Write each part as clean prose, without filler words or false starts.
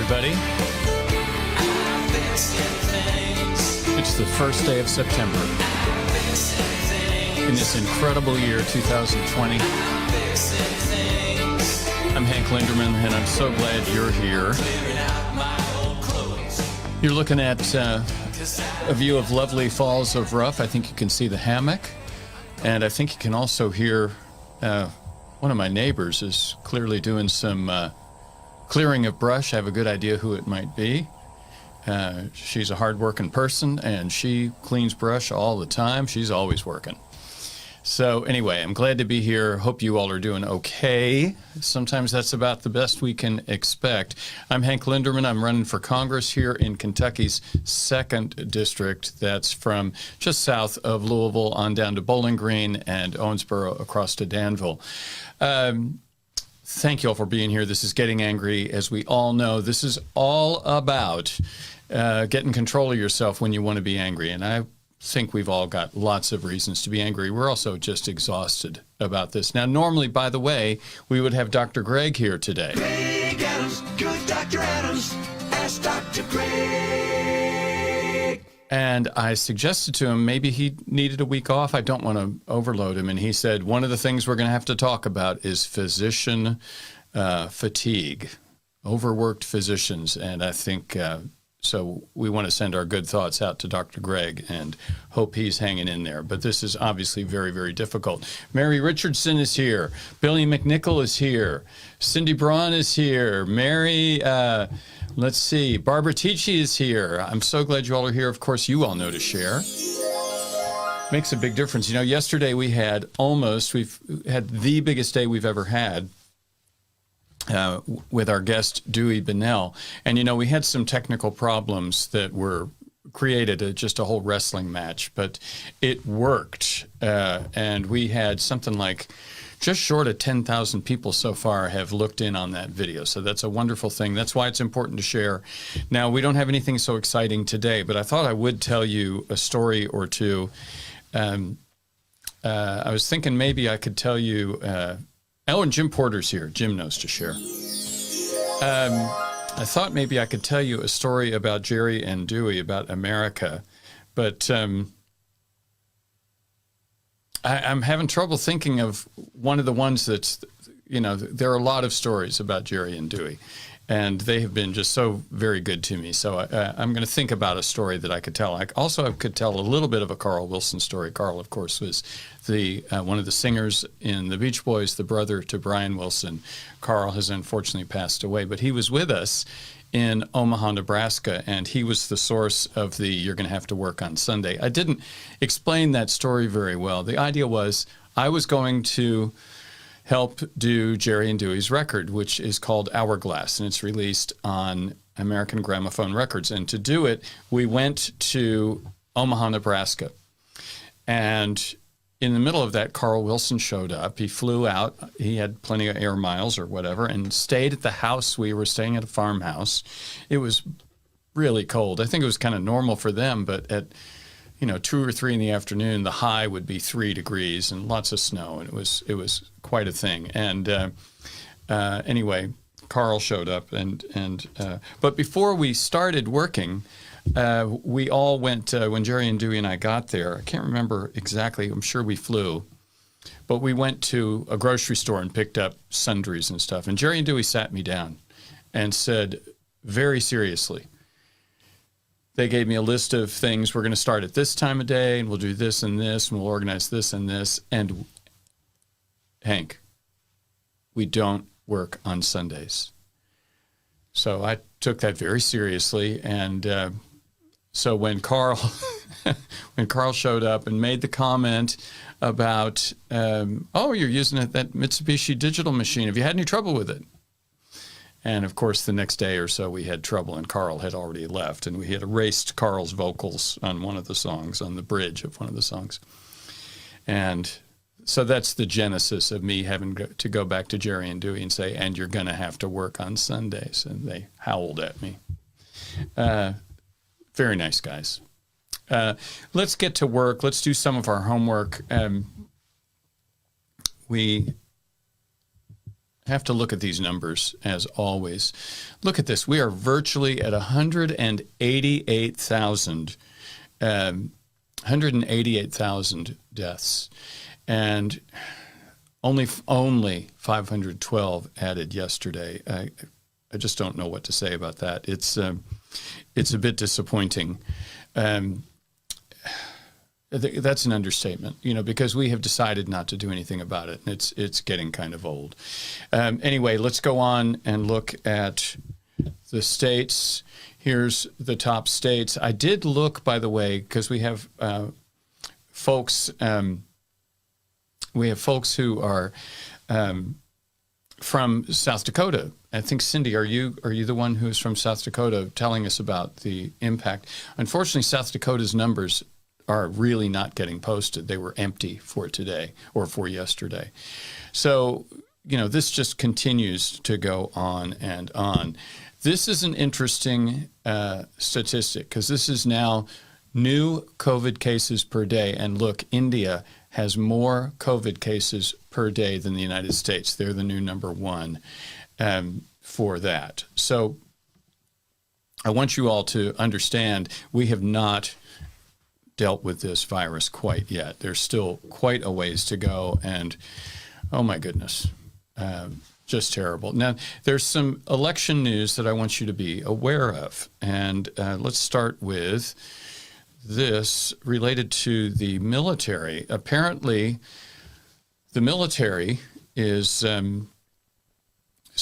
everybody. It's the first day of September in this incredible year, 2020. I'm Hank Linderman, and I'm so glad you're here. You're looking at a view of lovely Falls of Rough. I think you can see the hammock, and I think you can also hear one of my neighbors is clearly doing some clearing of brush. I have a good idea who it might be. She's a hard-working person, and she cleans brush all the time. She's always working. So anyway, I'm glad to be here. Hope you all are doing okay. Sometimes that's about the best we can expect. I'm Hank Linderman. I'm running for Congress here in Kentucky's 2nd District. That's from just south of Louisville on down to Bowling Green and Owensboro across to Danville. Thank you all for being here. This is Getting Angry. As we all know, this is all about getting control of yourself when you want to be angry. And I think we've all got lots of reasons to be angry. We're also just exhausted about this. Now, normally, by the way, we would have Dr. Greg here today. Greg Adams, good Dr. Adams, ask Dr. Greg. And I suggested to him maybe he needed a week off. I don't want to overload him. And he said, one of the things we're going to have to talk about is physician fatigue, overworked physicians. And I think so we want to send our good thoughts out to Dr. Greg and hope he's hanging in there. But this is obviously very, very difficult. Mary Richardson is here. Billy McNichol is here. Cindy Braun is here. Mary, let's see, Barbara Tichy is here. I'm so glad you all are here. Of course, you all know to share. Makes a big difference. You know, yesterday we've had the biggest day we've ever had. With our guest, Dewey Bunnell. And, you know, we had some technical problems that were created just a whole wrestling match, but it worked. And we had something like just short of 10,000 people so far have looked in on that video. So that's a wonderful thing. That's why it's important to share. Now, we don't have anything so exciting today, but I thought I would tell you a story or two. I was thinking maybe I could tell you and Jim Porter's here. Jim knows to share. I thought maybe I could tell you a story about Jerry and Dewey, about America, but I'm having trouble thinking of one of the ones that's, you know, there are a lot of stories about Jerry and Dewey, and they have been just so very good to me. So I'm going to think about a story that I could tell. I could tell a little bit of a Carl Wilson story. Carl, of course, was the one of the singers in the Beach Boys, the brother to Brian Wilson. Carl has unfortunately passed away, but he was with us in Omaha, Nebraska, and he was the source of the "you're going to have to work on Sunday." I didn't explain that story very well. The idea was I was going to help do Jerry and Dewey's record, which is called Hourglass, and it's released on American Gramophone Records. And to do it, we went to Omaha, Nebraska. And in the middle of that, Carl Wilson showed up. He flew out. He had plenty of air miles or whatever, and stayed at the house. We were staying at a farmhouse. It was really cold. I think it was kind of normal for them, but at 2 or 3 in the afternoon, the high would be 3 degrees and lots of snow, and it was quite a thing. And anyway, Carl showed up, but before we started working, we all went when Jerry and Dewey and I got there. I can't remember exactly. I'm sure we flew, but we went to a grocery store and picked up sundries and stuff. And Jerry and Dewey sat me down and said, very seriously, they gave me a list of things. We're going to start at this time of day, and we'll do this and this, and we'll organize this and this. And Hank, we don't work on Sundays. So I took that very seriously. And so when Carl showed up and made the comment about, oh, you're using that Mitsubishi digital machine. Have you had any trouble with it? And, of course, the next day or so we had trouble, and Carl had already left, and we had erased Carl's vocals on one of the songs, on the bridge of one of the songs. And so that's the genesis of me having to go back to Jerry and Dewey and say, and you're going to have to work on Sundays. And they howled at me. Very nice guys. Let's get to work. Let's do some of our homework. have to look at these numbers as always. Look at this. We are virtually at 188,000 deaths, and only 512 added yesterday. I just don't know what to say about that. It's a bit disappointing. That's an understatement, because we have decided not to do anything about it, and it's getting kind of old. Anyway, let's go on and look at the states. Here's the top states. I did look, by the way, because we have folks. We have folks who are from South Dakota. I think, Cindy, are you the one who's from South Dakota telling us about the impact? Unfortunately, South Dakota's numbers are really not getting posted. They were empty for today or for yesterday. So, this just continues to go on and on. This is an interesting statistic because this is now new COVID cases per day. And look, India has more COVID cases per day than the United States. They're the new number one for that. So I want you all to understand we have not dealt with this virus quite yet. There's still quite a ways to go, and oh my goodness, just terrible. Now, there's some election news that I want you to be aware of, and let's start with this related to the military. Apparently, the military is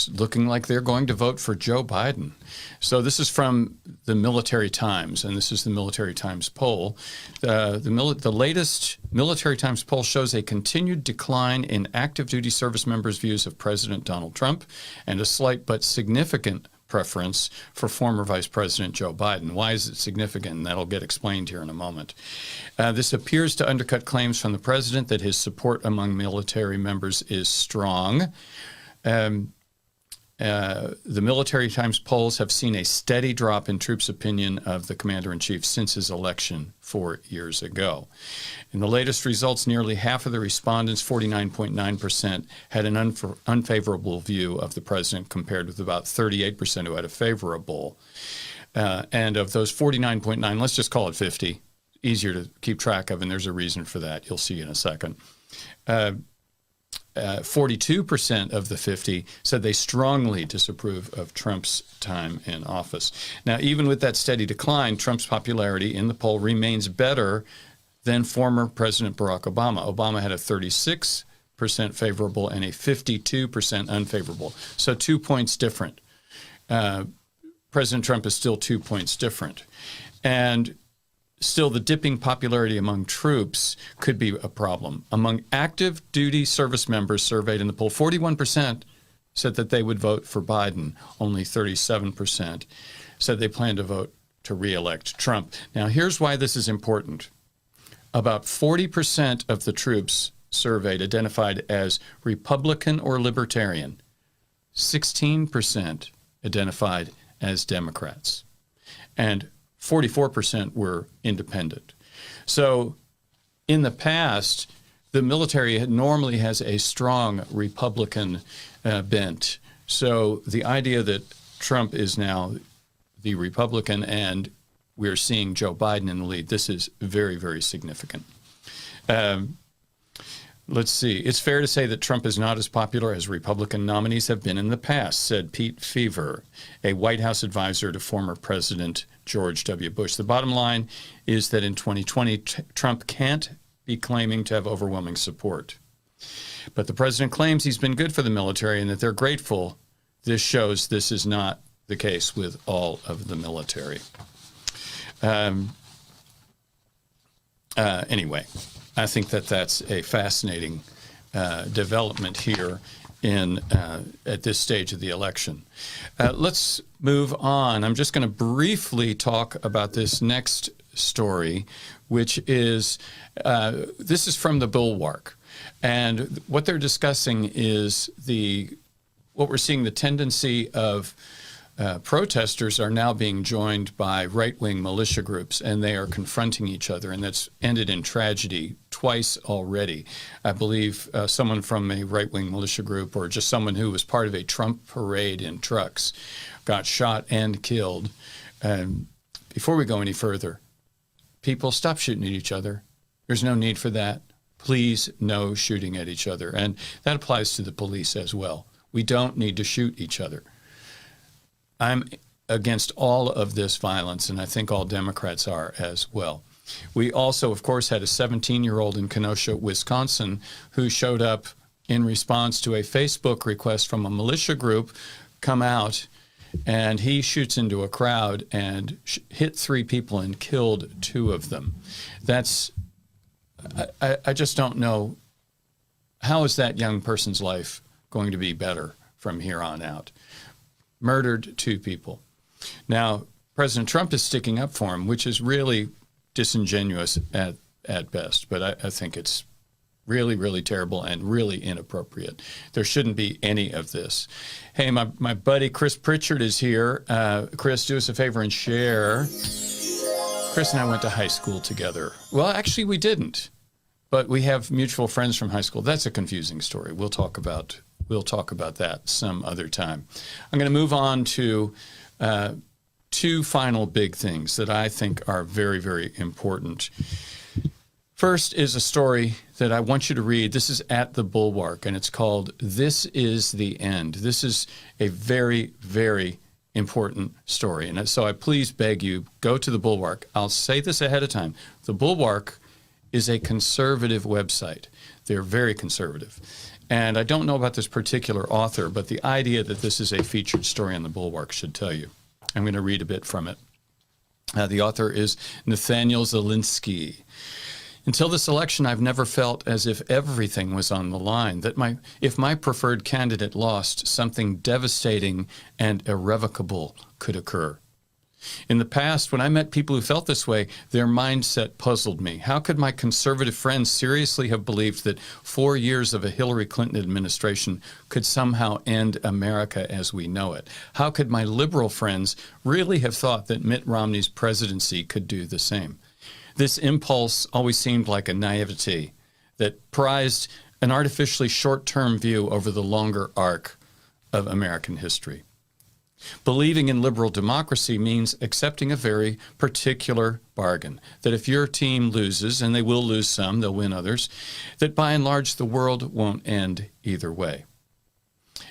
looking like they're going to vote for Joe Biden. So this is from the Military Times, and this is the Military Times poll. The latest Military Times poll shows a continued decline in active duty service members' views of President Donald Trump and a slight but significant preference for former Vice President Joe Biden. Why is it significant? And that'll get explained here in a moment. This appears to undercut claims from the president that his support among military members is strong. The Military Times polls have seen a steady drop in troops' opinion of the commander-in-chief since his election 4 years ago. In the latest results, nearly half of the respondents, 49.9%, had an unfavorable view of the president, compared with about 38% who had a favorable. And of those 49.9, let's just call it 50, easier to keep track of, and there's a reason for that. You'll see in a second. 42% of the 50 said they strongly disapprove of Trump's time in office. Now, even with that steady decline, Trump's popularity in the poll remains better than former President Barack Obama. Obama had a 36% favorable and a 52% unfavorable. So 2 points different. President Trump is still 2 points different. And still, the dipping popularity among troops could be a problem. Among active duty service members surveyed in the poll, 41% said that they would vote for Biden. Only 37% said they plan to vote to re-elect Trump. Now, here's why this is important. About 40% of the troops surveyed identified as Republican or Libertarian. 16% identified as Democrats. And 44% were independent. So in the past, the military normally has a strong Republican bent. So the idea that Trump is now the Republican and we're seeing Joe Biden in the lead, this is very, very significant. Let's see. It's fair to say that Trump is not as popular as Republican nominees have been in the past, said Pete Feaver, a White House advisor to former President George W. Bush. The bottom line is that in 2020, Trump can't be claiming to have overwhelming support. But the president claims he's been good for the military and that they're grateful. This shows this is not the case with all of the military. Anyway, I think that that's a fascinating development here at this stage of the election. Let's move on. I'm just going to briefly talk about this next story, which is this is from the Bulwark, and what they're discussing is what we're seeing, the tendency of protesters are now being joined by right-wing militia groups, and they are confronting each other, and that's ended in tragedy twice already. I believe someone from a right-wing militia group or just someone who was part of a Trump parade in trucks got shot and killed. Before we go any further, people, stop shooting at each other. There's no need for that. Please, no shooting at each other. And that applies to the police as well. We don't need to shoot each other. I'm against all of this violence, and I think all Democrats are as well. We also, of course, had a 17-year-old in Kenosha, Wisconsin, who showed up in response to a Facebook request from a militia group come out, and he shoots into a crowd and hit 3 people and killed 2 of them. I just don't know, how is that young person's life going to be better from here on out? Murdered 2 people. Now, President Trump is sticking up for him, which is really disingenuous at best, but I think it's really, really terrible and really inappropriate. There shouldn't be any of this. Hey, my buddy Chris Pritchard is here. Chris, do us a favor and share. Chris and I went to high school together. Well, actually, we didn't, but we have mutual friends from high school. That's a confusing story. We'll talk about that some other time. I'm going to move on to 2 final big things that I think are very, very important. First is a story that I want you to read. This is at the Bulwark, and it's called "This is the End." This is a very, very important story. And so I please beg you, go to the Bulwark. I'll say this ahead of time. The Bulwark is a conservative website. They're very conservative. And I don't know about this particular author, but the idea that this is a featured story on the Bulwark should tell you. I'm going to read a bit from it. The author is Nathaniel Zelinsky. Until this election, I've never felt as if everything was on the line, that if my preferred candidate lost, something devastating and irrevocable could occur. In the past, when I met people who felt this way, their mindset puzzled me. How could my conservative friends seriously have believed that 4 years of a Hillary Clinton administration could somehow end America as we know it? How could my liberal friends really have thought that Mitt Romney's presidency could do the same? This impulse always seemed like a naivety that prized an artificially short-term view over the longer arc of American history. Believing in liberal democracy means accepting a very particular bargain, that if your team loses, and they will lose some, they'll win others, that by and large the world won't end either way.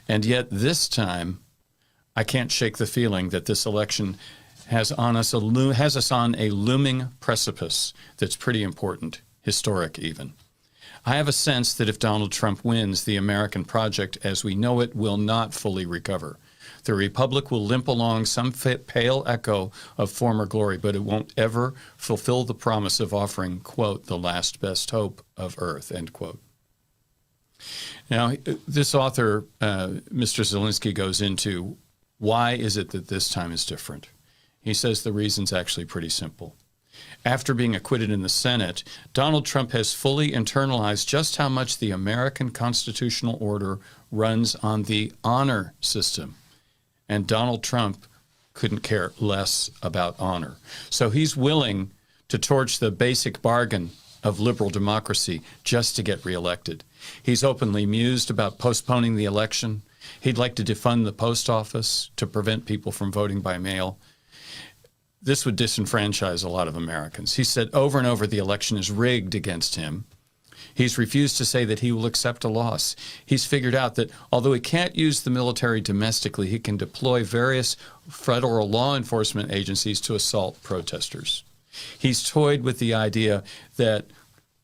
And yet this time, I can't shake the feeling that this election has us on a looming precipice that's pretty important, historic even. I have a sense that if Donald Trump wins, the American project as we know it will not fully recover. The republic will limp along some pale echo of former glory, but it won't ever fulfill the promise of offering, quote, the last best hope of earth, end quote. Now, this author, Mr. Zelinsky, goes into why is it that this time is different. He says the reason's actually pretty simple. After being acquitted in the Senate, Donald Trump has fully internalized just how much the American constitutional order runs on the honor system. And Donald Trump couldn't care less about honor. So he's willing to torch the basic bargain of liberal democracy just to get reelected. He's openly mused about postponing the election. He'd like to defund the post office to prevent people from voting by mail. This would disenfranchise a lot of Americans. He said over and over the election is rigged against him. He's refused to say that he will accept a loss. He's figured out that although he can't use the military domestically, he can deploy various federal law enforcement agencies to assault protesters. He's toyed with the idea that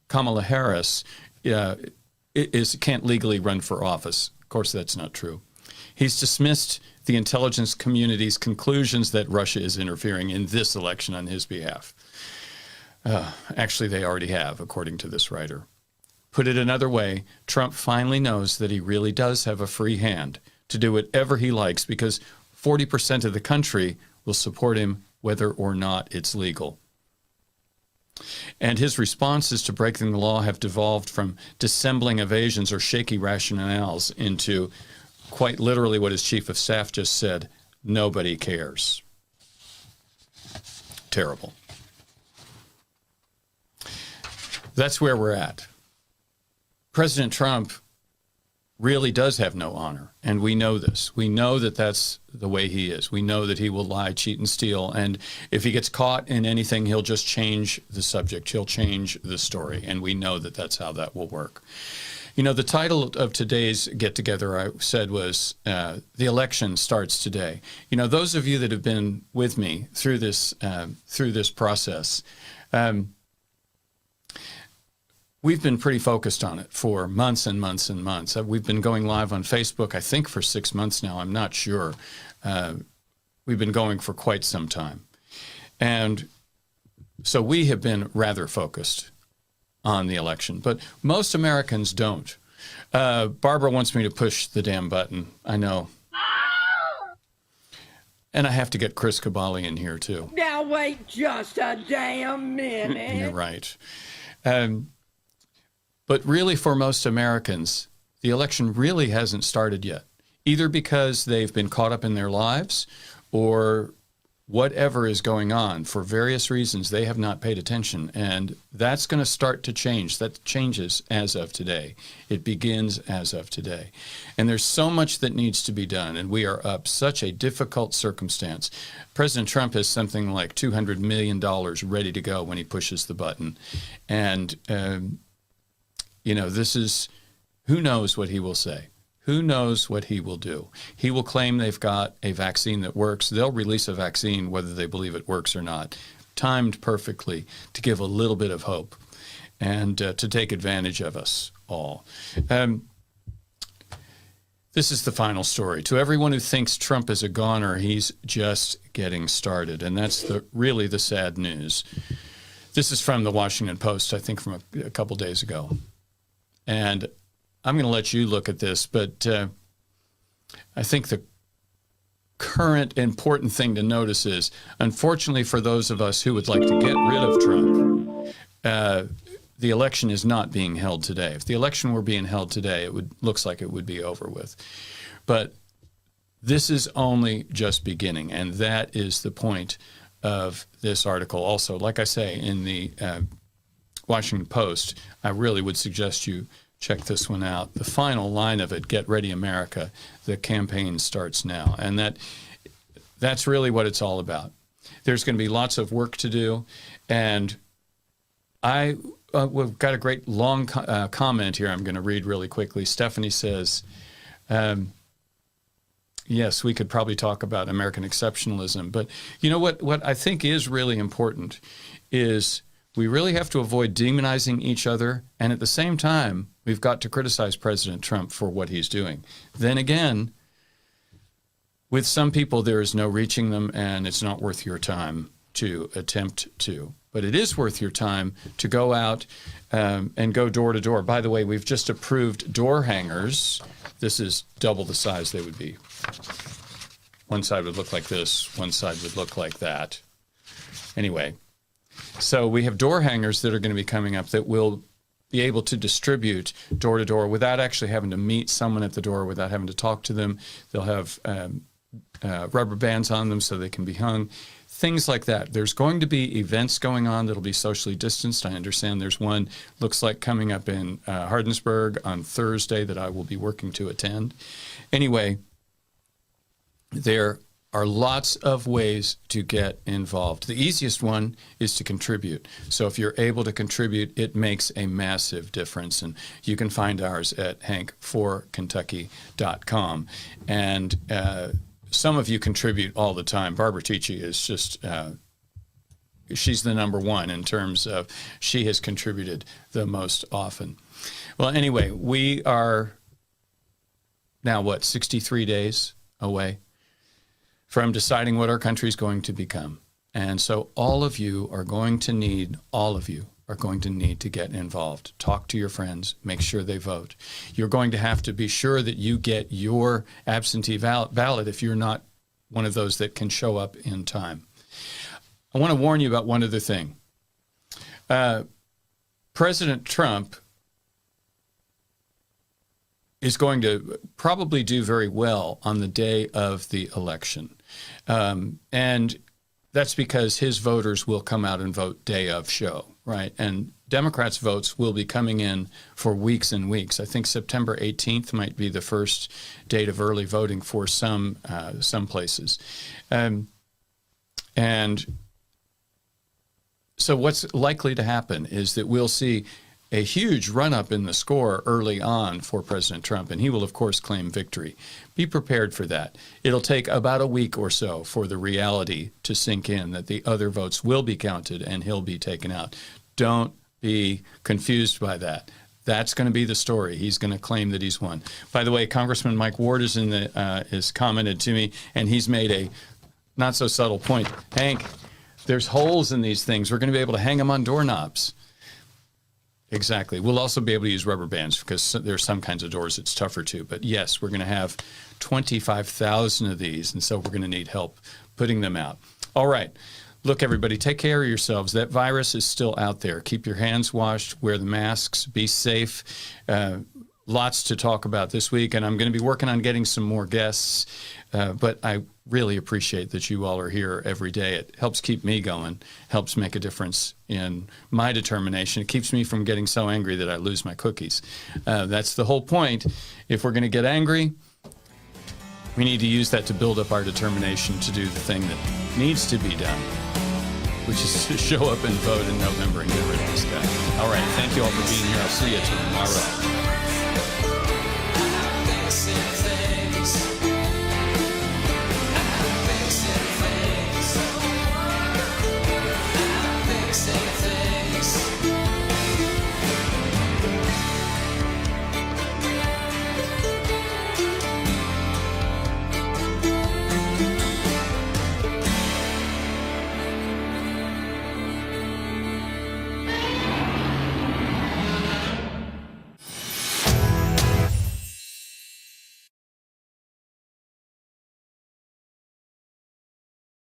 Kamala Harris can't legally run for office. Of course, that's not true. He's dismissed the intelligence community's conclusions that Russia is interfering in this election on his behalf. Actually, they already have, according to this writer. Put it another way, Trump finally knows that he really does have a free hand to do whatever he likes because 40% of the country will support him whether or not it's legal. And his responses to breaking the law have devolved from dissembling evasions or shaky rationales into quite literally what his chief of staff just said, nobody cares. That's where we're at. President Trump really does have no honor, and we know this. We know that that's the way he is. We know that he will lie, cheat, and steal, and if he gets caught in anything, he'll just change the subject. He'll change the story, and we know that that's how that will work. You know, the title of today's get-together, I said, was The Election Starts Today. You know, those of you that have been with me through this process, we've been pretty focused on it for months and months and months. We've been going live on Facebook, I think, for 6 months now. I'm not sure. We've been going for quite some time. And so we have been rather focused on the election, but most Americans don't. Barbara wants me to push the damn button. I know. And I have to get Chris Cabali in here, too. Now wait just a damn minute. You're right. But really, for most Americans, the election really hasn't started yet, either because they've been caught up in their lives or whatever is going on. For various reasons, they have not paid attention. And that's going to start to change. That changes as of today. It begins as of today. And there's so much that needs to be done. And we are up such a difficult circumstance. President Trump has something like $200 million ready to go when he pushes the button. And, you know, this is, who knows what he will say? Who knows what he will do? He will claim they've got a vaccine that works. They'll release a vaccine whether they believe it works or not, timed perfectly to give a little bit of hope and to take advantage of us all. This is the final story. To everyone who thinks Trump is a goner, he's just getting started. And that's really the sad news. This is from the Washington Post, I think from a couple days ago. And I'm going to let you look at this, but I think the current important thing to notice is, unfortunately for those of us who would like to get rid of Trump, the election is not being held today. If the election were being held today, looks like it would be over with. But this is only just beginning, and that is the point of this article. Also, like I say, in the Washington Post, I really would suggest you check this one out. The final line of it, "Get ready, America. The campaign starts now." And that's really what it's all about. There's going to be lots of work to do. And we've got a great long comment here I'm going to read really quickly. Stephanie says, yes, we could probably talk about American exceptionalism. But you know what I think is really important is we really have to avoid demonizing each other. And at the same time, we've got to criticize President Trump for what he's doing. Then again, with some people, there is no reaching them, and it's not worth your time to attempt to. But it is worth your time to go out and go door to door. By the way, we've just approved door hangers. This is double the size they would be. One side would look like this. One side would look like that. Anyway, so we have door hangers that are going to be coming up that will be able to distribute door to door without actually having to meet someone at the door, without having to talk to them. They'll have rubber bands on them so they can be hung. Things like that. There's going to be events going on that'll be socially distanced. I understand there's one, looks like coming up in Hardinsburg on Thursday that I will be working to attend. Anyway, there are lots of ways to get involved. The easiest one is to contribute. So if you're able to contribute, it makes a massive difference. And you can find ours at hankforkentucky.com. And some of you contribute all the time. Barbara Ticci is just, she's the number one in terms of she has contributed the most often. Well, anyway, we are now, 63 days away from deciding what our country is going to become. And so all of you are going to need to get involved. Talk to your friends. Make sure they vote. You're going to have to be sure that you get your absentee ballot if you're not one of those that can show up in time. I want to warn you about one other thing. President Trump is going to probably do very well on the day of the election. And That's because his voters will come out and vote day of show, right? And Democrats' votes will be coming in for weeks and weeks. I think September 18th might be the first date of early voting for some places. And so what's likely to happen is that we'll see a huge run-up in the score early on for President Trump, and he will, of course, claim victory. Be prepared for that. It'll take about a week or so for the reality to sink in that the other votes will be counted and he'll be taken out. Don't be confused by that. That's going to be the story. He's going to claim that he's won. By the way, Congressman Mike Ward is commented to me, and he's made a not so subtle point. Hank, there's holes in these things. We're going to be able to hang them on doorknobs. Exactly. We'll also be able to use rubber bands because there's some kinds of doors it's tougher to. But yes, we're going to have 25,000 of these, and so we're going to need help putting them out. All right. Look, everybody, take care of yourselves. That virus is still out there. Keep your hands washed, wear the masks, be safe. Lots to talk about this week, and I'm going to be working on getting some more guests. But I really appreciate that you all are here every day. It helps keep me going, helps make a difference in my determination. It keeps me from getting so angry that I lose my cookies. That's the whole point. If we're going to get angry, we need to use that to build up our determination to do the thing that needs to be done, which is to show up and vote in November and get rid of this guy. All right. Thank you all for being here. I'll see you tomorrow.